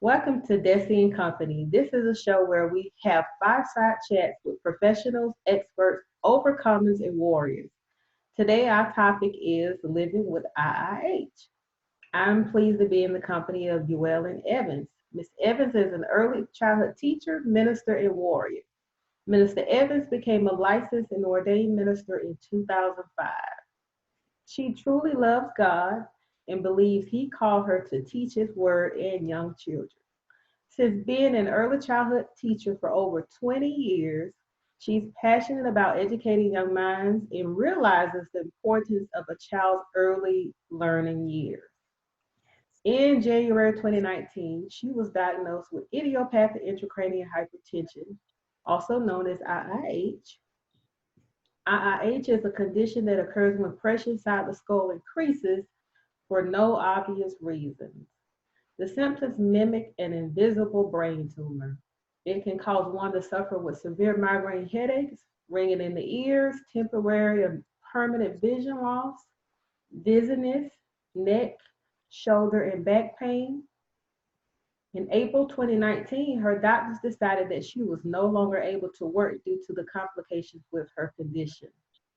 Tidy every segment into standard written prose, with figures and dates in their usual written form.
Welcome to Desi and Company. This is a show where we have fireside chats with professionals, experts, overcomers, and warriors. Today, our topic is living with IIH. I'm pleased to be in the company of Ywellen Evans. Miss Evans is an early childhood teacher, minister, and warrior. Minister Evans became a licensed and ordained minister in 2005. She truly loves God and believes He called her to teach His word and young children. Since being an early childhood teacher for over 20 years, she's passionate about educating young minds and realizes the importance of a child's early learning years. In January 2019, she was diagnosed with idiopathic intracranial hypertension, also known as IIH. IIH is a condition that occurs when pressure inside the skull increases for no obvious reason. The symptoms mimic an invisible brain tumor. It can cause one to suffer with severe migraine headaches, ringing in the ears, temporary or permanent vision loss, dizziness, neck, shoulder, and back pain. In April 2019, her doctors decided that she was no longer able to work due to the complications with her condition.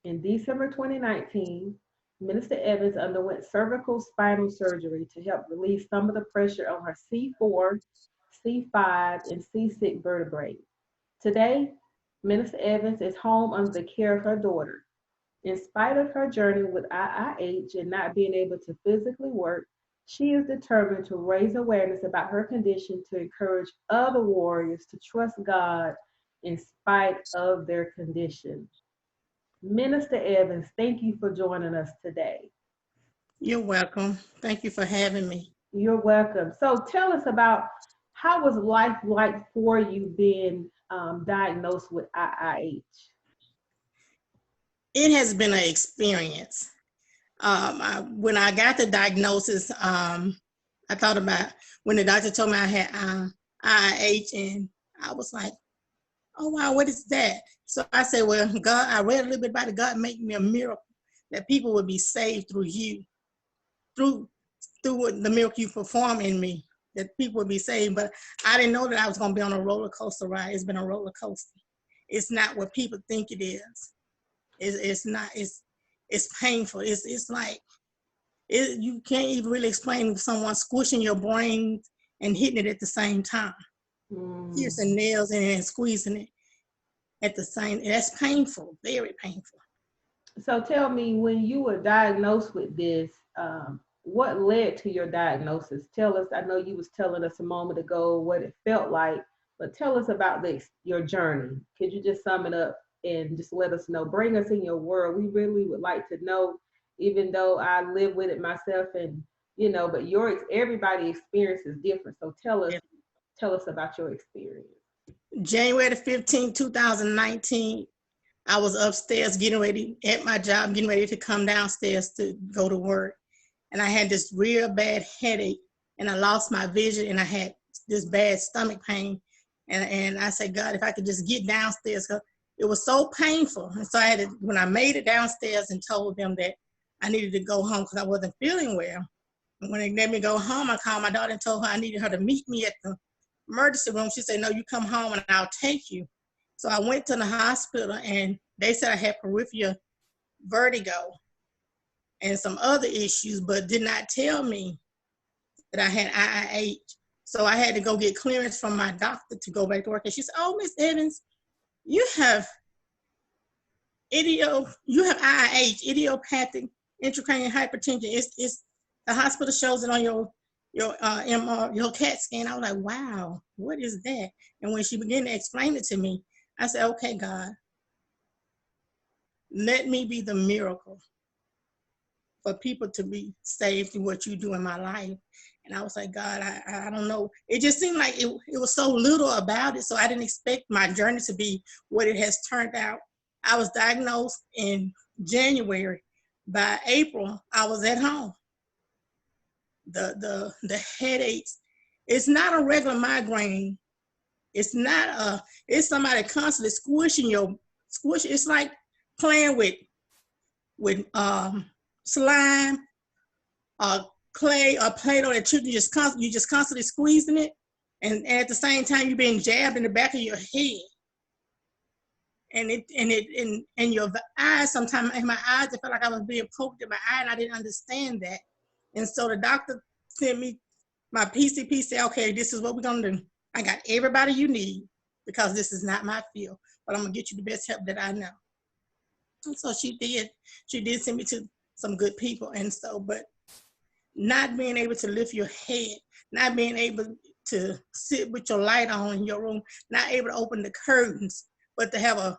In December 2019, Minister Evans underwent cervical spinal surgery to help release some of the pressure on her C4, C5, and C6 vertebrae. Today, Minister Evans is home under the care of her daughter. In spite of her journey with IIH and not being able to physically work, she is determined to raise awareness about her condition to encourage other warriors to trust God in spite of their condition. Minister Evans, thank you for joining us today. You're welcome. Thank you for having me. You're welcome. So tell us about how was life like for you being diagnosed with IIH? It has been an experience. When I got the diagnosis, I thought about when the doctor told me I had IIH, and I was like, oh, wow, what is that? So I said, well, God, I read a little bit about it. God made me a miracle that people would be saved through you, through the miracle you perform in me, that people would be saved. But I didn't know that I was going to be on a roller coaster ride. It's been a roller coaster. It's not what people think it is. It's not. It's painful. It's like you can't even really explain someone squishing your brain and hitting it at the same time, piercing nails in it and squeezing it at the same. That's painful, very painful. So tell me, when you were diagnosed with this, what led to your diagnosis? Tell us. I know you was telling us a moment ago what it felt like, but tell us about your journey. Could you just sum it up and just let us know? Bring us in your world. We really would like to know, even though I live with it myself, and but everybody experience is different. So tell us about your experience. January the 15th, 2019, I was upstairs getting ready at my job, getting ready to come downstairs to go to work. And I had this real bad headache, and I lost my vision, and I had this bad stomach pain. And I said, God, if I could just get downstairs, because it was so painful. And so when I made it downstairs and told them that I needed to go home because I wasn't feeling well. And when they let me go home, I called my daughter and told her I needed her to meet me at the emergency room. She said, no, you come home and I'll take you. So I went to the hospital, and they said I had peripheral vertigo and some other issues, but did not tell me that I had IIH. So I had to go get clearance from my doctor to go back to work. And she said, oh, Miss Evans, you have IIH, idiopathic intracranial hypertension. It's the hospital shows it on your MR, your CAT scan. I was like, wow, what is that? And when she began to explain it to me, I said, okay, God, let me be the miracle for people to be saved through what you do in my life. And I was like, God, I don't know. It just seemed like it was so little about it. So I didn't expect my journey to be what it has turned out. I was diagnosed in January. By April, I was at home. The headaches, it's not a regular migraine. It's somebody constantly squish. It's like playing with slime, clay, or Play-Doh that you just constantly squeezing it. And at the same time, you're being jabbed in the back of your head. And your eyes, sometimes in my eyes, it felt like I was being poked in my eye, and I didn't understand that. And so the doctor sent me, my PCP said, okay, this is what we're gonna do. I got everybody you need because this is not my field, but I'm gonna get you the best help that I know. And so she did send me to some good people. And so, but not being able to lift your head, not being able to sit with your light on in your room, not able to open the curtains, but to have a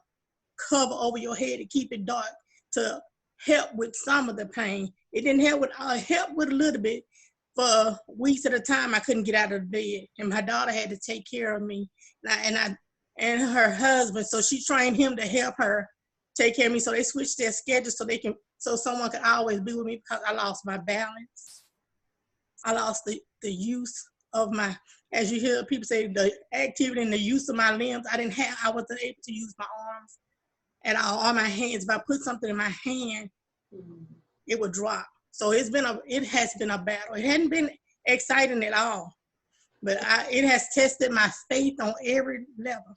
cover over your head to keep it dark to help with some of the pain. It didn't help with a little bit. For weeks at a time, I couldn't get out of the bed, and my daughter had to take care of me, and her husband. So she trained him to help her take care of me. So they switched their schedules so someone could always be with me because I lost my balance. I lost the use of my, as you hear people say, the activity and the use of my limbs. I wasn't able to use my arms and all my hands. If I put something in my hand, it would drop. So it has been a battle. It hadn't been exciting at all, but it has tested my faith on every level.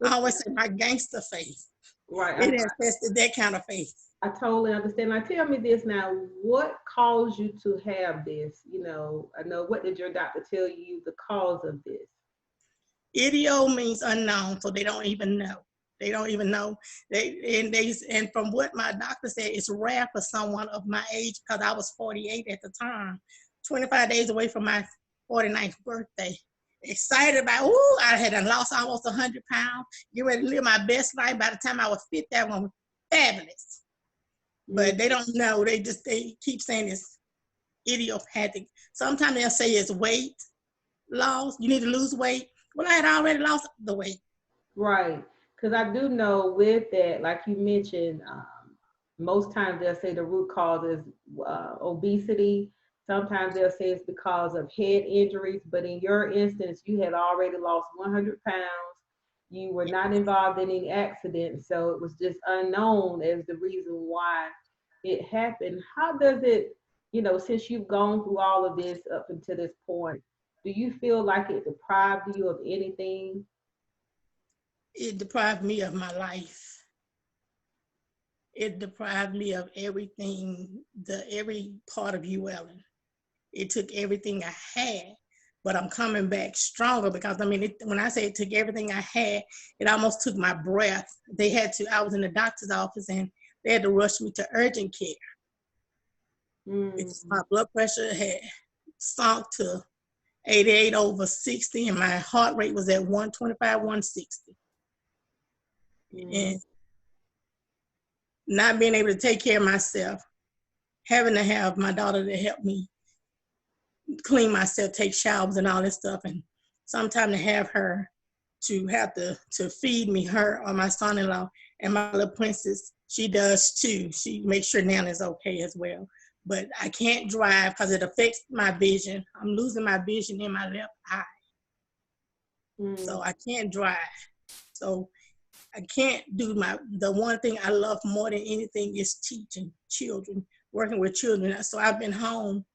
I always say my gangster faith. Right. It has tested that kind of faith. I totally understand. Now tell me this now, what caused you to have this? You know, I know, what did your doctor tell you the cause of this? Idio means unknown, so they don't even know. They don't even know. And from what my doctor said, it's rare for someone of my age, because I was 48 at the time, 25 days away from my 49th birthday. Excited about, I had lost almost 100 pounds, get ready to live my best life. By the time I was 50, I was fabulous. But they don't know. They keep saying it's idiopathic. Sometimes they'll say it's weight loss. You need to lose weight. Well, I had already lost the weight. Right. Because I do know with that, like you mentioned, most times they'll say the root cause is obesity. Sometimes they'll say it's because of head injuries. But in your instance, you had already lost 100 pounds. You were not involved in any accident. So it was just unknown as the reason why it happened. How does it, since you've gone through all of this up until this point, do you feel like it deprived you of anything? It deprived me of my life. It deprived me of everything, every part of Ywellen. It took everything I had, but I'm coming back stronger because, when I say it took everything I had, it almost took my breath. I was in the doctor's office and they had to rush me to urgent care. My blood pressure had sunk to 88/60, and my heart rate was at 125, 160. And not being able to take care of myself, having to have my daughter to help me clean myself, take showers and all this stuff, and sometimes to have her to feed me, her or my son-in-law, and my little princess, she does too. She makes sure Nana's okay as well. But I can't drive because it affects my vision. I'm losing my vision in my left eye. So I can't drive. So I can't do the one thing I love more than anything is teaching children, working with children. So I've been home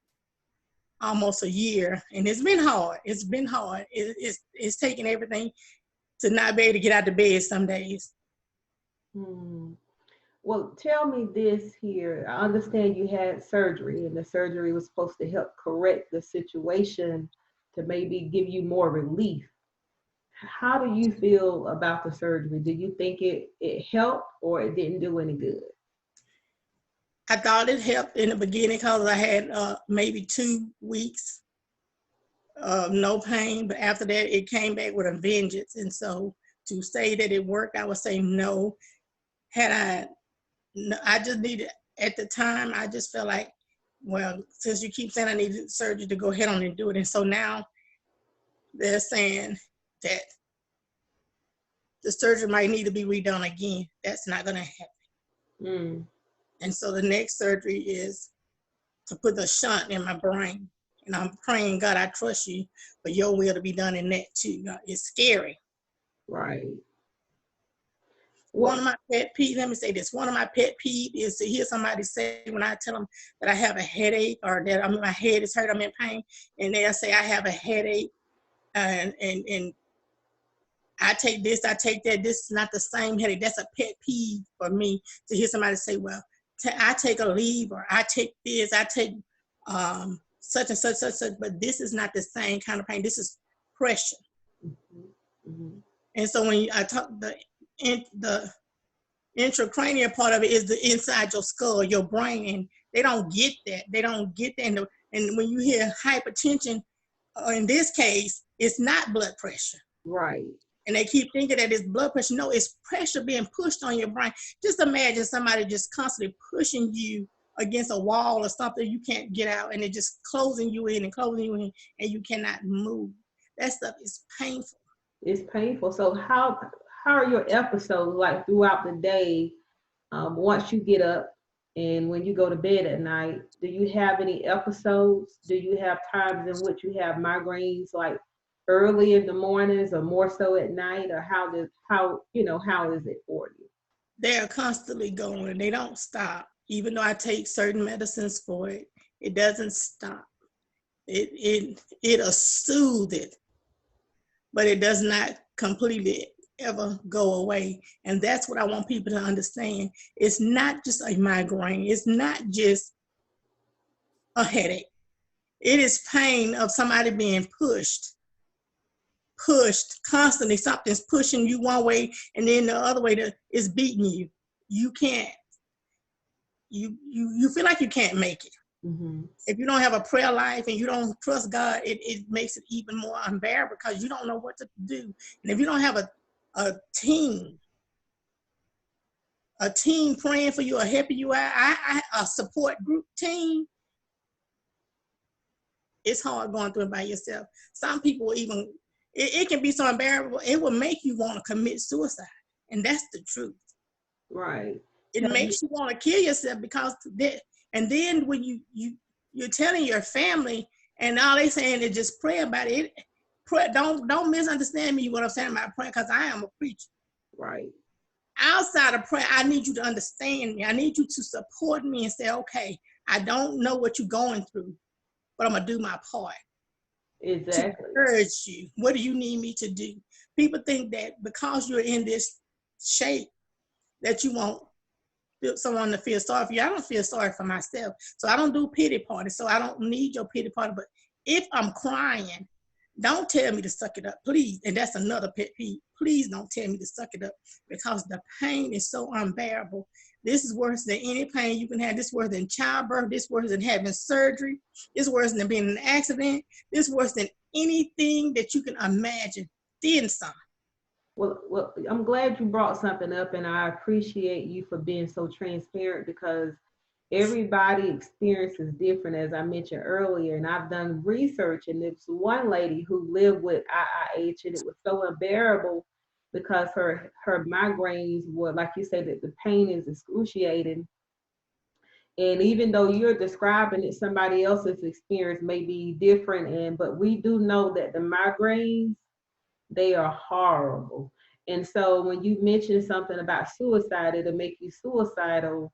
almost a year, and it's been hard. It's been hard. It's taking everything to not be able to get out of bed some days. Well, tell me this here. I understand you had surgery, and the surgery was supposed to help correct the situation to maybe give you more relief. How do you feel about the surgery? Do you think it helped or it didn't do any good? I thought it helped in the beginning because I had maybe 2 weeks of no pain, but after that it came back with a vengeance. And so to say that it worked, I would say no. I just needed, at the time, I just felt like, well, since you keep saying I needed surgery, to go ahead on and do it. And so now they're saying that the surgery might need to be redone again. That's not going to happen. And so the next surgery is to put the shunt in my brain. And I'm praying, God, I trust you for your will to be done in that too. It's scary. Right. One of my pet peeves, let me say this, one of my pet peeves is to hear somebody say, when I tell them that I have a headache or that my head is hurt, I'm in pain, and they'll say I have a headache. and I take this, I take that. This is not the same headache. That's a pet peeve for me to hear somebody say, well, I take a leave, or I take this, I take such and such, but this is not the same kind of pain. This is pressure. Mm-hmm. Mm-hmm. And so when I talk, the intracranial part of it is the inside your skull, your brain, and they don't get that. They don't get that. And when you hear hypertension, in this case, it's not blood pressure. Right. And they keep thinking that it's blood pressure. No, it's pressure being pushed on your brain. Just imagine somebody just constantly pushing you against a wall or something you can't get out, and it just closing you in, and you cannot move. That stuff is painful. It's painful. So how are your episodes like throughout the day? Once you get up and when you go to bed at night, do you have any episodes? Do you have times in which you have migraines like early in the mornings or more so at night, or how is it for you? They're constantly going. They don't stop. Even though I take certain medicines for it, it doesn't stop. It'll soothe it, but it does not completely ever go away. And that's what I want people to understand. It's not just a migraine. It's not just a headache. It is pain of somebody being pushed constantly. Something's pushing you one way, and then the other way is beating you. You can't. You feel like you can't make it. Mm-hmm. If you don't have a prayer life and you don't trust God, it makes it even more unbearable because you don't know what to do. And if you don't have a team praying for you or helping you out, a support group team, it's hard going through it by yourself. Some people even, it can be so unbearable, it will make you want to commit suicide. And that's the truth. Right. It makes you want to kill yourself because that, and then when you're telling your family and all they saying is just pray about it. Pray, don't misunderstand me what I'm saying about prayer, because I am a preacher. Right. Outside of prayer, I need you to understand me. I need you to support me and say, okay, I don't know what you're going through, but I'm gonna do my part. Exactly. To encourage you. What do you need me to do? People think that because you're in this shape that you want someone to feel sorry for you. I don't feel sorry for myself. So I don't do pity parties. So I don't need your pity party. But if I'm crying, don't tell me to suck it up, please. And that's another pet peeve. Please don't tell me to suck it up, because the pain is so unbearable. This is worse than any pain you can have. This is worse than childbirth. This is worse than having surgery. This is worse than being in an accident. This is worse than anything that you can imagine. Then some. Well, I'm glad you brought something up, and I appreciate you for being so transparent, because everybody experience is different, as I mentioned earlier. And I've done research, and there's one lady who lived with IIH, and it was so unbearable because her migraines were, like you said, that the pain is excruciating. And even though you're describing it, somebody else's experience may be different. But we do know that the migraines, they are horrible. And so when you mention something about suicide, it'll make you suicidal.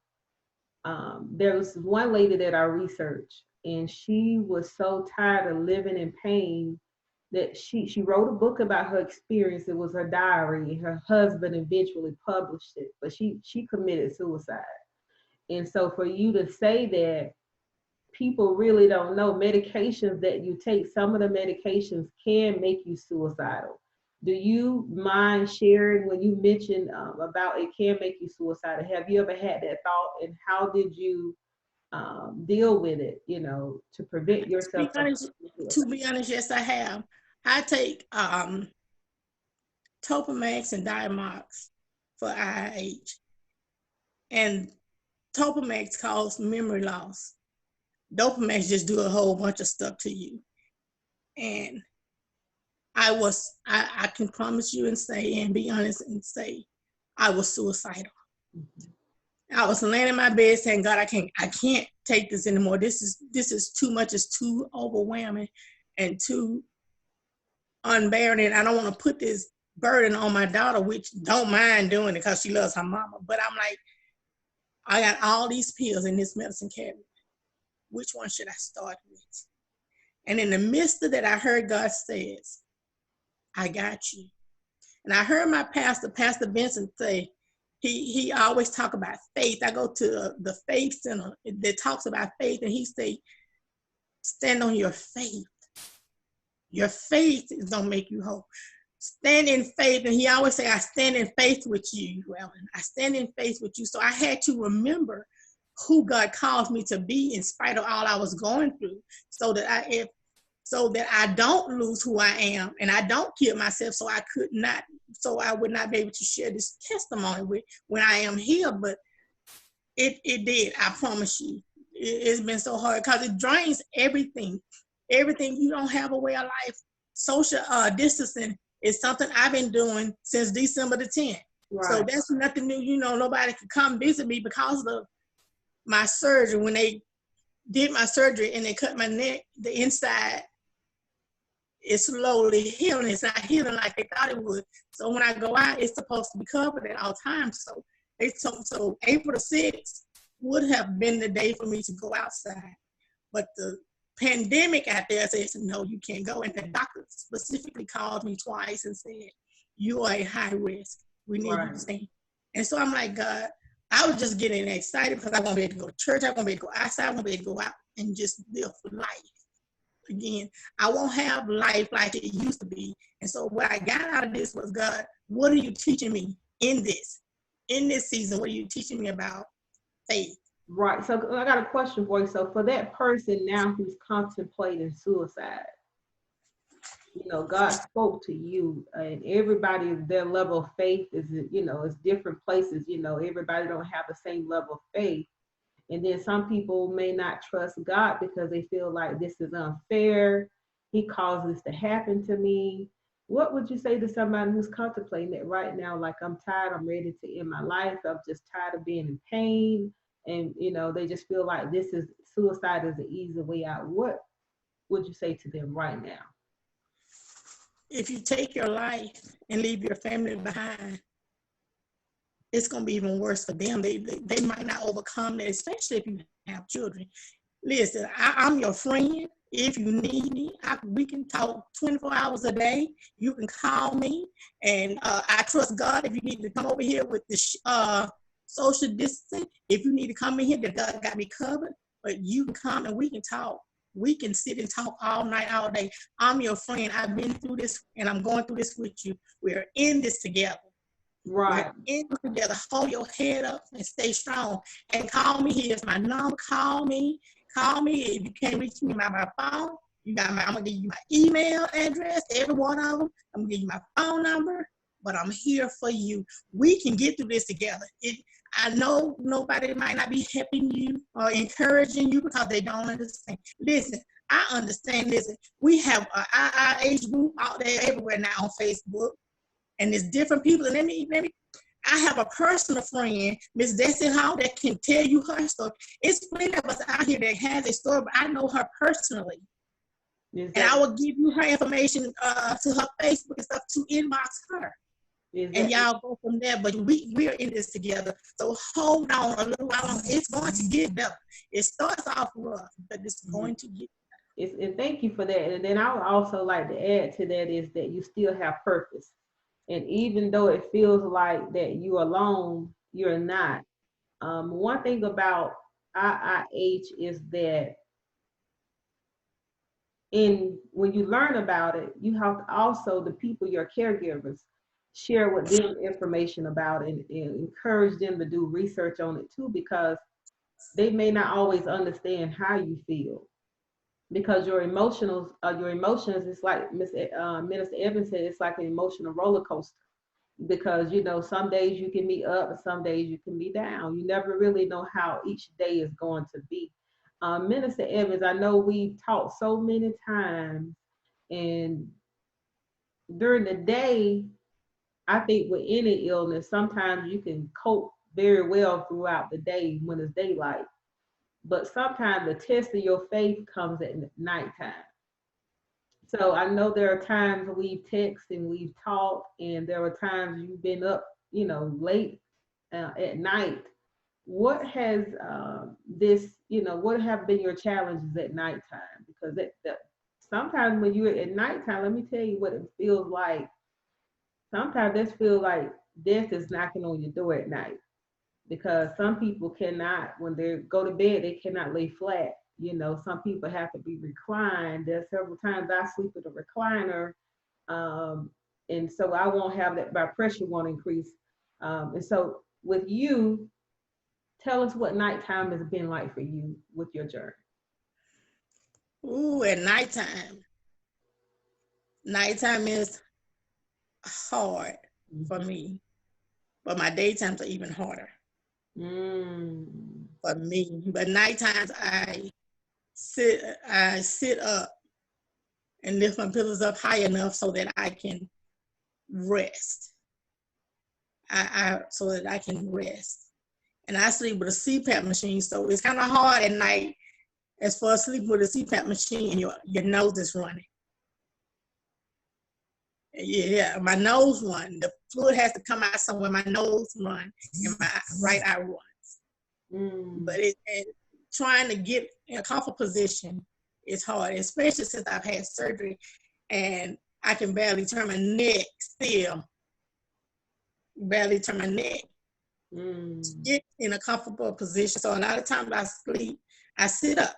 There was one lady that I researched, and she was so tired of living in pain that she wrote a book about her experience. It was her diary, and her husband eventually published it, but she committed suicide. And so for you to say that, people really don't know medications that you take, some of the medications can make you suicidal. Do you mind sharing, when you mentioned about it can make you suicidal, have you ever had that thought, and how did you deal with it, to prevent yourself from To suicide? be honest, yes, I have. I take Topamax and Diamox for IIH. And Topamax causes memory loss. Dopamax just do a whole bunch of stuff to you. And I can promise you and say, and be honest and say, I was suicidal. Mm-hmm. I was laying in my bed saying, God, I can't take this anymore. This is too much. It's too overwhelming and too unbearing. And I don't want to put this burden on my daughter, which don't mind doing it because she loves her mama. But I'm like, I got all these pills in this medicine cabinet. Which one should I start with? And in the midst of that, I heard God says, I got you. And I heard my pastor, Pastor Vincent, say, he always talk about faith. I go to the faith center that talks about faith, and he say, stand on your faith. Your faith is gonna make you whole. Stand in faith. And he always say, I stand in faith with you, Ywellen. I stand in faith with you. So I had to remember who God calls me to be in spite of all I was going through, so that I don't lose who I am and I don't kill myself, so I would not be able to share this testimony with when I am here. But it did, I promise you. It's been so hard because it drains everything. Everything. You don't have a way of life. Social distancing is something I've been doing since December the 10th. Right. So that's nothing new. You know, nobody could come visit me because of my surgery. When they did my surgery and they cut my neck, the inside is slowly healing. It's not healing like they thought it would. So when I go out, it's supposed to be covered at all times. So so April the 6th would have been the day for me to go outside. But the pandemic out there says, no, you can't go. And the doctor specifically called me twice and said, you are a high risk. We need you to stay. And so I'm like, God, I was just getting excited because I won't be able to go to church. I won't be able to go outside. I won't be able to go out and just live life. Again, I won't have life like it used to be. And so what I got out of this was, God, what are you teaching me in this season? What are you teaching me about faith? Right. So I got a question for you. So for that person now who's contemplating suicide, you know, God spoke to you, and everybody, their level of faith is, you know, is different places. You know, everybody don't have the same level of faith. And then some people may not trust God because they feel like this is unfair. He caused this to happen to me. What would you say to somebody who's contemplating it right now? Like, I'm tired, I'm ready to end my life. I'm just tired of being in pain. And, you know, they just feel like suicide is the easy way out. What would you say to them right now? If you take your life and leave your family behind, it's going to be even worse for them. They might not overcome that, especially if you have children. Listen, I'm your friend. If you need me, we can talk 24 hours a day. You can call me, and I trust God. If you need to come over here with the social distancing, if you need to come in here, that God got me covered. But you can come and we can talk. We can sit and talk all night, all day. I'm your friend. I've been through this, and I'm going through this with you. We're in this together. Right. We're in this together. Hold your head up and stay strong. And call me. Here's my number. Call me. Call me. If you can't reach me by my phone, I'm gonna give you my email address, every one of them. I'm gonna give you my phone number, but I'm here for you. We can get through this together. I know nobody might not be helping you or encouraging you because they don't understand. Listen, I understand. Listen, we have an IIH group out there everywhere now on Facebook, and there's different people. And let me I have a personal friend, Miss Desi Hall, that can tell you her story. It's plenty of us out here that has a story, but I know her personally. Exactly. And I will give you her information to her Facebook and stuff to inbox her. Exactly. And y'all go from there. But we are in this together. So hold on a little while longer. It's going to get better. It starts off rough, but it's going to get better. And thank you for that. And then I would also like to add to that is that you still have purpose. And even though it feels like that you're alone, you're not. One thing about IIH is that when you learn about it, you have to also, the people, your caregivers, share with them information about it and encourage them to do research on it too, because they may not always understand how you feel. Because your emotions, it's like Minister Evans said, it's like an emotional roller coaster. Because, you know, some days you can be up and some days you can be down. You never really know how each day is going to be. Minister Evans, I know we've talked so many times, and during the day, I think with any illness, sometimes you can cope very well throughout the day when it's daylight. But sometimes the test of your faith comes at nighttime. So I know there are times we've texted and we've talked, and there were times you've been up, you know, late at night. What has what have been your challenges at nighttime? Because sometimes when you're at nighttime, let me tell you what it feels like. Sometimes this feels like death is knocking on your door at night, because some people cannot, when they go to bed, they cannot lay flat. You know, some people have to be reclined. There's several times I sleep with a recliner, um, and so I won't have that. My pressure won't increase. And so, with you, tell us what nighttime has been like for you with your journey. Ooh, at nighttime. Nighttime is hard for Mm-hmm. me, but my daytimes are even harder Mm. for me. But nighttimes I sit up and lift my pillows up high enough so that I can rest. So that I can rest. And I sleep with a CPAP machine, so it's kind of hard at night as far as sleeping with a CPAP machine and your nose is running. Yeah, my nose run. The fluid has to come out somewhere. My nose run and my right eye runs. Mm. But and trying to get in a comfortable position is hard, especially since I've had surgery and I can barely turn my neck still. Barely turn my neck. Mm. Get in a comfortable position. So a lot of times I sleep, I sit up.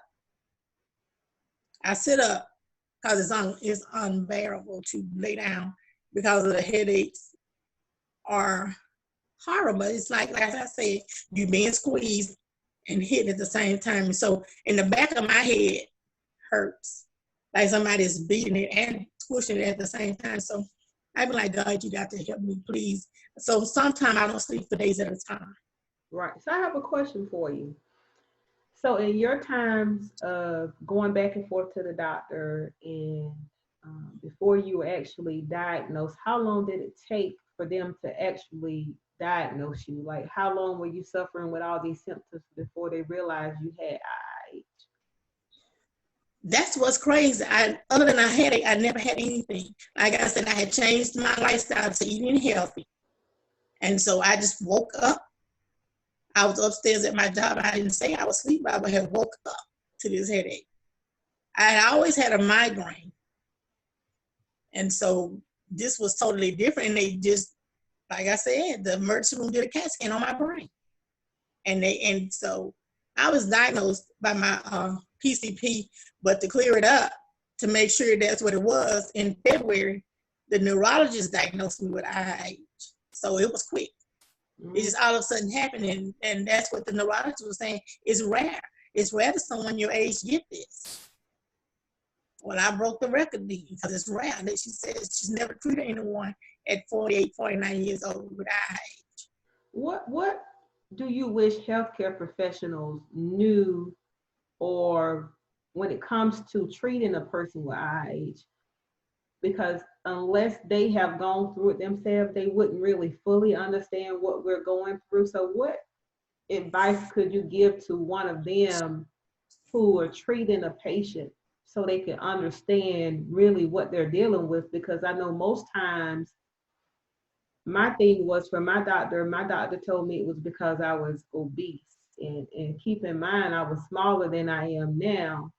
I sit up because it's unbearable to lay down because of the headaches are horrible. It's like I said, you being squeezed and hit at the same time. So in the back of my head hurts, like somebody's beating it and squishing it at the same time. So I be like, God, you got to help me, please. So sometimes I don't sleep for days at a time. Right. So I have a question for you. So in your times of going back and forth to the doctor and before you were actually diagnosed, how long did it take for them to actually diagnose you? Like how long were you suffering with all these symptoms before they realized you had IIH? That's what's crazy. Other than a headache, I never had anything. Like I said, I had changed my lifestyle to eating healthy. And so I just woke up. I was upstairs at my job. I didn't say I was asleep. I had woke up to this headache. I had always had a migraine. And so this was totally different. And they just, like I said, the emergency room did a CAT scan on my brain. And so I was diagnosed by my PCP, but to clear it up, to make sure that's what it was, in February, the neurologist diagnosed me with IIH. So it was quick. It just all of a sudden happened, and that's what the neurologist was saying. It's rare. It's rare that someone your age get this. Well, I broke the record because it's rare. And she said she's never treated anyone at 48, 49 years old with IIH. What do you wish healthcare professionals knew, or when it comes to treating a person with IIH? Because unless they have gone through it themselves, they wouldn't really fully understand what we're going through. So what advice could you give to one of them who are treating a patient so they can understand really what they're dealing with? Because I know most times my thing was, for my doctor told me it was because I was obese. And keep in mind, I was smaller than I am now.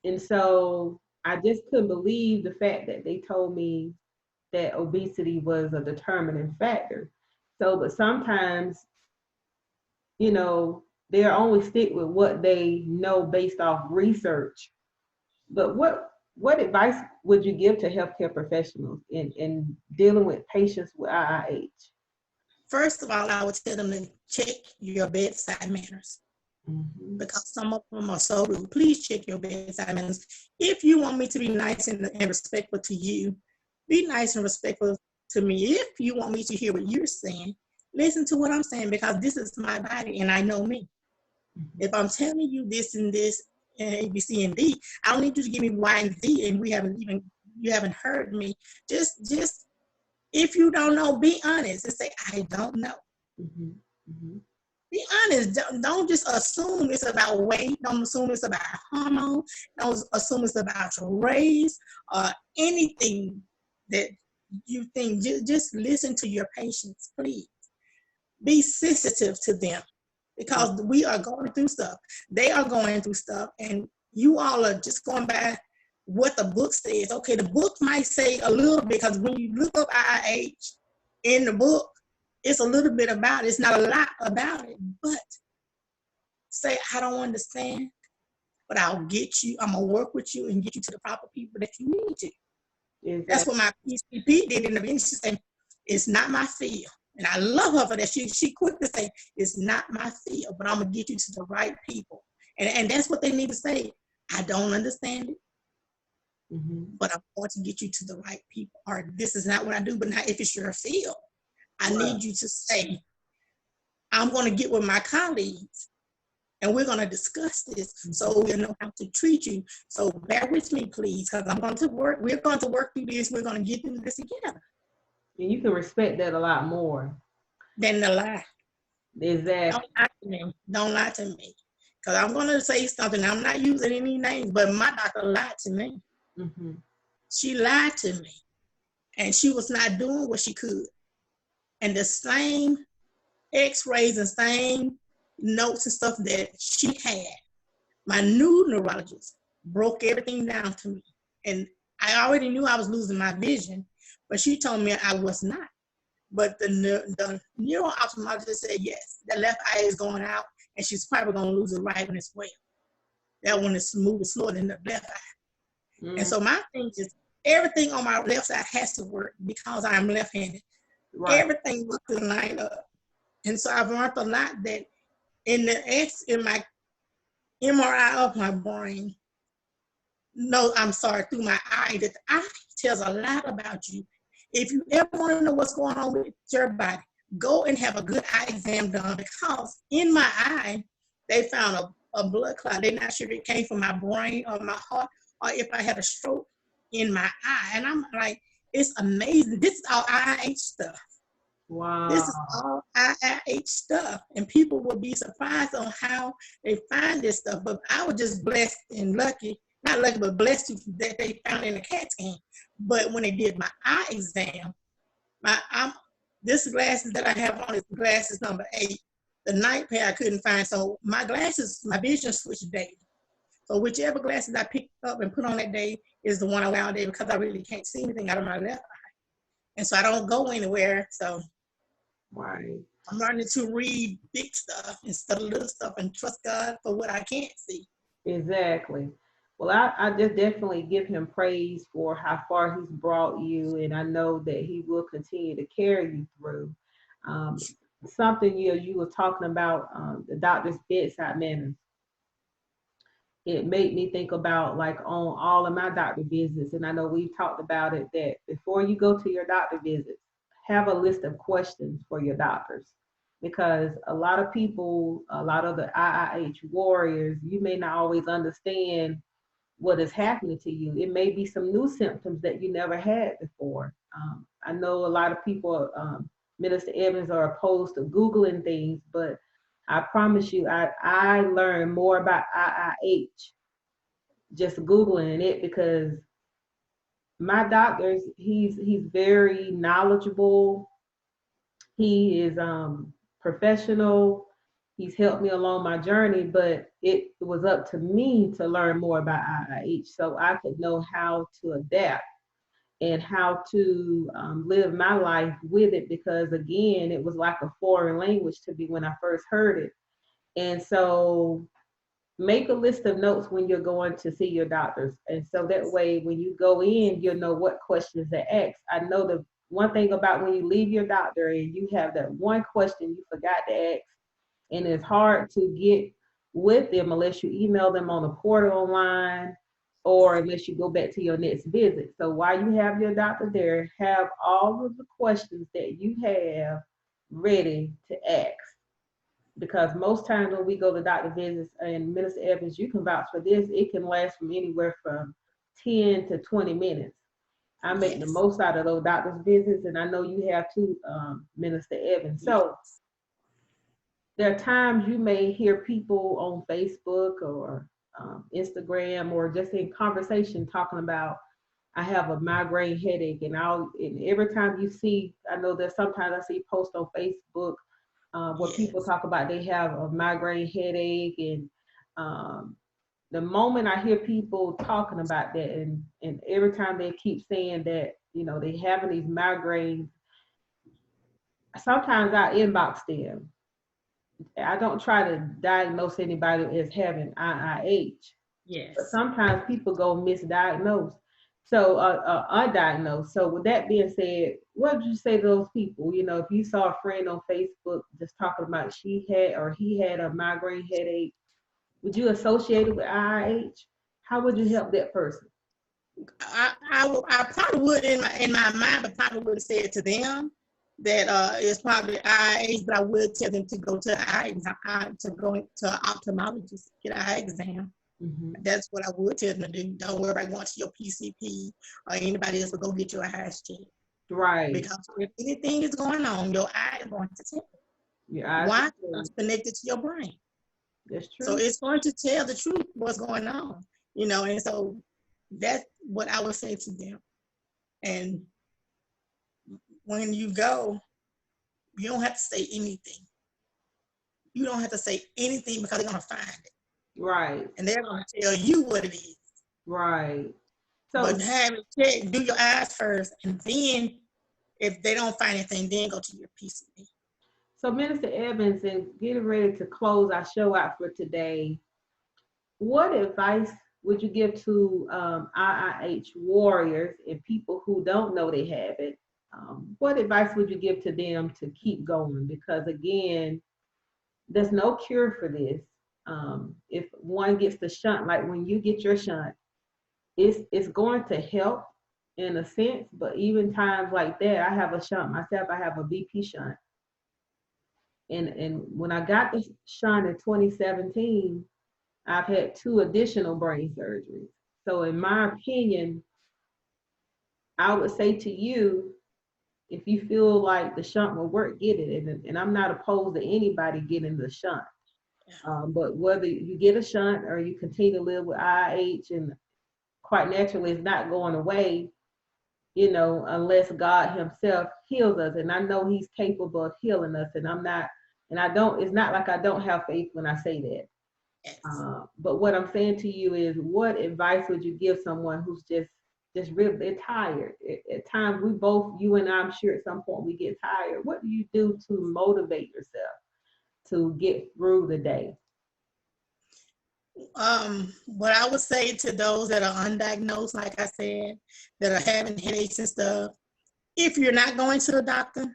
And so I just couldn't believe the fact that they told me that obesity was a determining factor. So, but sometimes, you know, they'll only stick with what they know based off research. But what advice would you give to healthcare professionals in dealing with patients with IIH? First of all, I would tell them to check your bedside manners Mm-hmm. because some of them are so rude. Please check your bedside manners. If you want me to be nice and respectful to you, be nice and respectful to me. If you want me to hear what you're saying, listen to what I'm saying because this is my body and I know me. Mm-hmm. If I'm telling you this and this and A, B, C, and D, I don't need you to give me Y and Z and you haven't heard me. Just if you don't know, be honest and say, I don't know. Mm-hmm. Mm-hmm. Be honest. Don't just assume it's about weight. Don't assume it's about hormone. Don't assume it's about your race or anything that you think. Just listen to your patients, please. Be sensitive to them because we are going through stuff. They are going through stuff, and you all are just going by what the book says. Okay, the book might say a little bit, because when you look up IIH in the book, it's a little bit about it. It's not a lot about it, but say, I don't understand, but I'll get you, I'm gonna work with you and get you to the proper people that you need to. Exactly. That's what my PCP did in the beginning. She said, it's not my field. And I love her for that. She quick to say, it's not my field, but I'm gonna get you to the right people. And that's what they need to say. I don't understand it, but I'm going to get you to the right people. Or this is not what I do, but now if it's your field, I need you to say, I'm going to get with my colleagues and we're going to discuss this so we'll know how to treat you. So bear with me, please, because we're going to work through this. We're going to get through this together. And you can respect that a lot more than the lie. Exactly. Don't lie to me. Because I'm going to say something. I'm not using any names, but my doctor lied to me. She lied to me. And she was not doing what she could. And the same x-rays and same notes and stuff that she had, my new neurologist broke everything down to me. And I already knew I was losing my vision, but she told me I was not. But the neuro-ophthalmologist said, yes, the left eye is going out, and she's probably going to lose the right one as well. That one is moving slower than the left eye. And so my thing is, everything on my left side has to work because I'm left-handed. Everything was to line up. And so I've learned a lot that in my MRI of my brain, through my eye, that the eye tells a lot about you. If you ever want to know what's going on with your body, go and have a good eye exam done, because in my eye, they found a blood clot. They're not sure if it came from my brain or my heart, or if I had a stroke in my eye. And I'm like, it's amazing. This is all IIH stuff. Wow. This is all IIH stuff. And people will be surprised on how they find this stuff. But I was just blessed and lucky, not lucky, but blessed that they found it in a CAT scan. But when they did my eye exam, this glasses that I have on is glasses number 8. The 9th pair I couldn't find. So my vision switched daily. So whichever glasses I picked up and put on that day is the one I wear all day, because I really can't see anything out of my left eye. And so I don't go anywhere. So I'm learning to read big stuff instead of little stuff and trust God for what I can't see. Exactly. Well, I just definitely give him praise for how far he's brought you, and I know that he will continue to carry you through. Something you were talking about, the doctor's bedside manners. It made me think about, like, on all of my doctor visits, and I know we've talked about it, that before you go to your doctor visits, have a list of questions for your doctors. Because a lot of people, a lot of the IIH warriors, you may not always understand what is happening to you. It may be some new symptoms that you never had before. I know a lot of people, Minister Evans, are opposed to Googling things, but I promise you, I learned more about IIH just Googling it, because my doctor, he's very knowledgeable. He is professional. He's helped me along my journey, but it was up to me to learn more about IIH so I could know how to adapt and how to live my life with it, because again, it was like a foreign language to me when I first heard it. And so make a list of notes when you're going to see your doctors. And so that way, when you go in, you'll know what questions to ask. I know the one thing about when you leave your doctor and you have that one question you forgot to ask, and it's hard to get with them unless you email them on the portal online, or unless you go back to your next visit. So while you have your doctor there, have all of the questions that you have ready to ask. Because most times when we go to doctor visits, and Minister Evans, you can vouch for this, it can last from anywhere from 10 to 20 minutes. I make the most out of those doctor's visits, and I know you have too, Minister Evans. So there are times you may hear people on Facebook or Instagram, or just in conversation, talking about, I have a migraine headache, and every time you see, I know that sometimes I see posts on Facebook where people talk about they have a migraine headache, and the moment I hear people talking about that, and every time they keep saying that, they having these migraines, sometimes I inbox them. I don't try to diagnose anybody as having IIH, but Yes. sometimes people go misdiagnosed. So, undiagnosed. So, with that being said, what would you say to those people? If you saw a friend on Facebook just talking about she had or he had a migraine headache, would you associate it with IIH? How would you help that person? I probably would in my mind, but probably would have said to them that it's probably IIH, but I would tell them to go to to go to an ophthalmologist, get an eye exam. Hmm. That's what I would tell them to do. Don't worry about going to your PCP or anybody else, but go get your eyes checked. Right. Because if anything is going on, your eye is going to tell. Your eyes Why? are It's closed. connected to your brain. That's So true. it's going to tell the truth what's going on, and so that's what I would say to them. And when you go, you don't have to say anything. You don't have to say anything because they're going to find it. Right. And they're going to tell you what it is. Right. But So, have it checked, do your eyes first, and then if they don't find anything, then go to your PCP. so Minister Evans, and getting ready to close our show out for today, what advice would you give to IIH warriors and people who don't know they have it? What advice would you give to them to keep going? Because again, there's no cure for this. If one gets the shunt, like when you get your shunt, it's going to help in a sense, but even times like that, I have a shunt myself. I have a BP shunt, and when I got the shunt in 2017, I've had two additional brain surgeries. So, in my opinion, I would say to you, if you feel like the shunt will work, get it. And I'm not opposed to anybody getting the shunt. But whether you get a shunt or you continue to live with IIH, and quite naturally, it's not going away, unless God Himself heals us. And I know He's capable of healing us. It's not like I don't have faith when I say that. Yes. But what I'm saying to you is, what advice would you give someone who's just really they're tired? At times, we both, you and I'm sure at some point we get tired. What do you do to motivate yourself to get through the day? What I would say to those that are undiagnosed, like I said, that are having headaches and stuff, if you're not going to the doctor,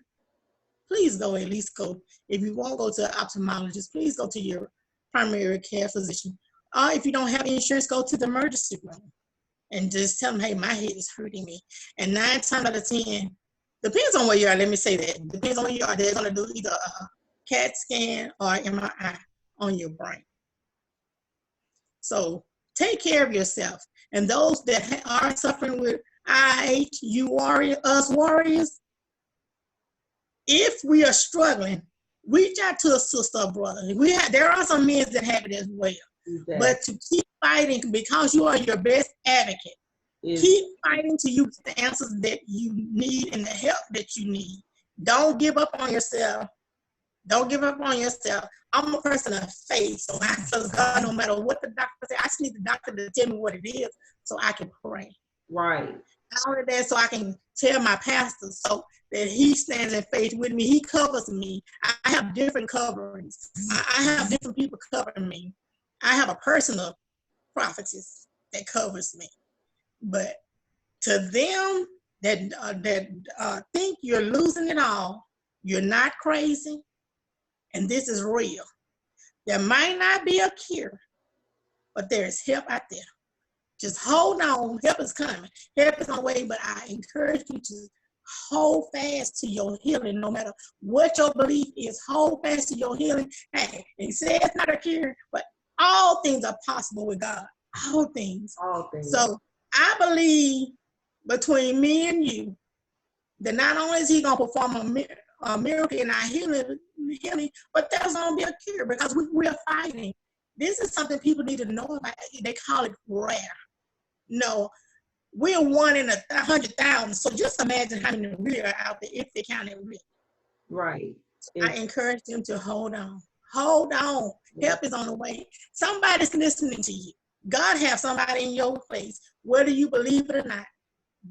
please go at least go. If you won't go to an ophthalmologist, please go to your primary care physician. Or if you don't have insurance, go to the emergency room and just tell them, hey, my head is hurting me. And 9 times out of 10, depends on where you are. Let me say that. Depends on where you are. They're going to do either a CAT scan or MRI on your brain. So take care of yourself. And those that are suffering with IH, us warriors, if we are struggling, reach out to a sister or brother. There are some men that have it as well. Exactly. But to keep fighting, because you are your best advocate, keep fighting till you get the answers that you need and the help that you need. Don't give up on yourself. Don't give up on yourself. I'm a person of faith, so I trust God no matter what the doctor says. I just need the doctor to tell me what it is so I can pray. Right. Not only that, so I can tell my pastor so that he stands in faith with me. He covers me. I have different coverings. I have different people covering me. I have a personal prophetess that covers me. But to them that think you're losing it all, you're not crazy, and this is real. There might not be a cure, but there is help out there. Just hold on. Help is coming. Help is on the way, but I encourage you to hold fast to your healing, no matter what your belief is. Hold fast to your healing. Hey, he said it's not a cure, but all things are possible with God. All things. All things. So I believe between me and you that not only is He gonna perform a miracle in our healing, but there's gonna be a cure because we're fighting. This is something people need to know about. They call it rare. No, we're 1 in 100,000. So just imagine how many really are out there if they count it real. Right. I encourage them to hold on. Hold on. Help is on the way. Somebody's listening to you. God has somebody in your place. Whether you believe it or not,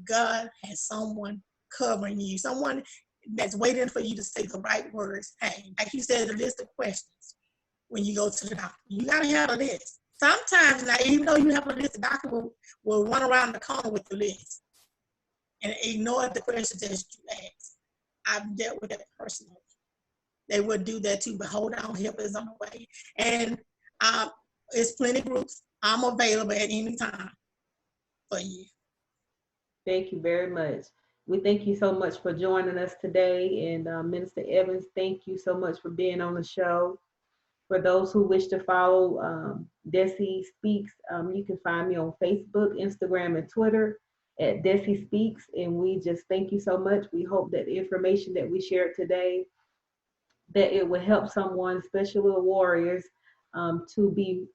God has someone covering you, someone that's waiting for you to say the right words. Hey, like you said, a list of questions when you go to the doctor. You gotta have a list. Sometimes now, even though you have a list, the doctor will run around the corner with the list and ignore the questions that you ask. I've dealt with that personally. They would do that too, but hold on, help is on the way. And it's plenty of groups. I'm available at any time for you. Thank you very much. We thank you so much for joining us today. And Minister Evans, thank you so much for being on the show. For those who wish to follow Desi Speaks, you can find me on Facebook, Instagram, and Twitter at Desi Speaks. And we just thank you so much. We hope that the information that we shared today, that it will help someone, especially the warriors, to be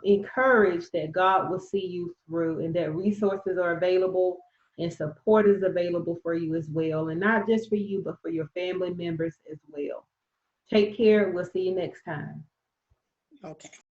encouraged that God will see you through and that resources are available and support is available for you as well. And not just for you, but for your family members as well. Take care. We'll see you next time. Okay.